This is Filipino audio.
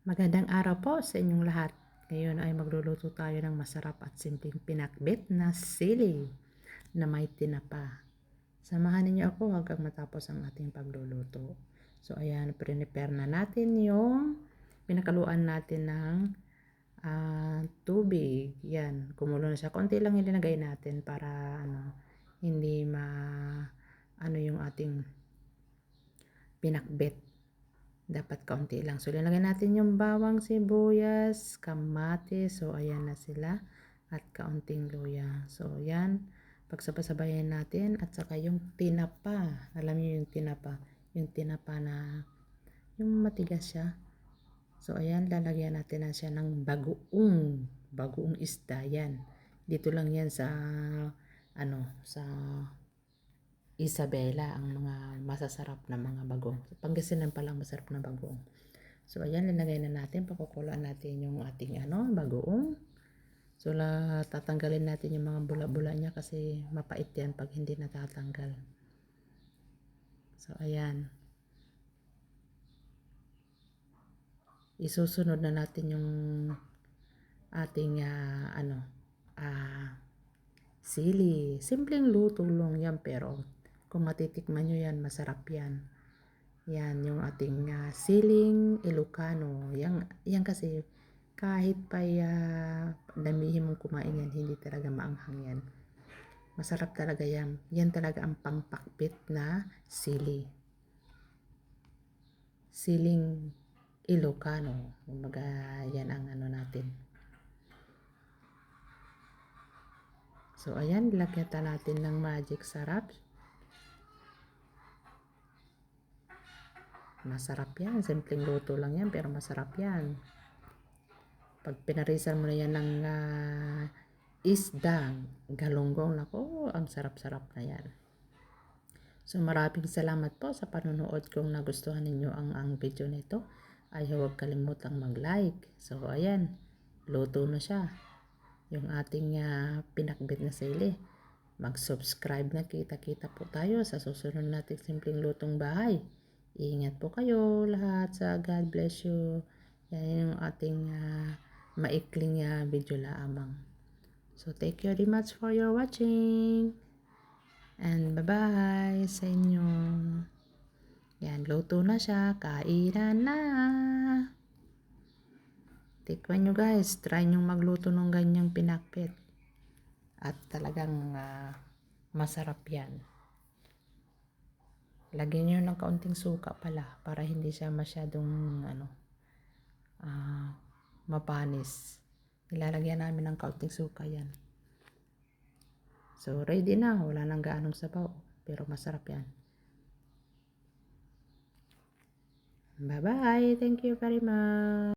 Magandang araw po sa inyong lahat. Ngayon ay magluluto tayo ng masarap at simpleng pinakbit na sili na may tinapa. Samahan niyo ako hanggang matapos ang ating pagluluto. So ayan, prepare na natin yung pinakaluan natin ng tubig. Yan, kumulo na siya. Konti lang ilinagay natin para hindi yung ating pinakbit. Dapat kaunti lang. So, linagay natin yung bawang, sibuyas, kamatis. So, ayan na sila. At kaunting luya. So, ayan. Pagsabasabayan natin. At saka yung tinapa. Alam niyo yung tinapa. Yung tinapa na yung matigas siya. So, ayan. Lalagyan natin na siya ng bagoong. Bagoong isda. Yan. Dito lang yan sa sa Isabela ang mga masasarap na mga bagong. Pangasinan pa lang masarap na bagong. So ayan, linagay na natin, pakukulaan natin yung ating bagoong. So tatanggalin natin yung mga bula-bula niya kasi mapait yan pag hindi natatanggal. So ayan. Isusunod na natin yung ating sili. Simpleng luto lang yan pero kung matitikman nyo yan, masarap yan. Yan, yung ating siling Ilocano. Yan kasi kahit pa damihin mong kumain yan, hindi talaga maanghang yan. Masarap talaga yan. Yan talaga ang pangpakbit na sili. Siling Ilocano. Kumbaga, yan ang natin. So, ayan, lagyan natin ng magic sarap. Masarap yan. Simpleng luto lang yan pero masarap yan. Pag pinarisan mo na yan ng isdang galunggong, nako, ang sarap-sarap na yan. So maraming salamat po sa panonood. Kung nagustuhan ninyo ang video nito ay huwag kalimutang mag-like. So ayan, luto na siya. Yung ating pinakbit na sili. Mag-subscribe na, kita-kita po tayo sa susunod nating simpleng lutong bahay. Ingat po kayo lahat. God bless you. Yan yung ating maikling video lamang. So thank you very much for your watching. And bye-bye sa inyo. Yan, luto na siya. Kainan na. Tikman nyo guys. Try nyo magluto ng ganyang pinakbit. At talagang masarap yan. Lagyan nyo ng kaunting suka pala para hindi siya masyadong mapanis. Nilalagyan namin ng kaunting suka yan. So ready na. Wala nang gaanong sabaw. Pero masarap yan. Bye bye. Thank you very much.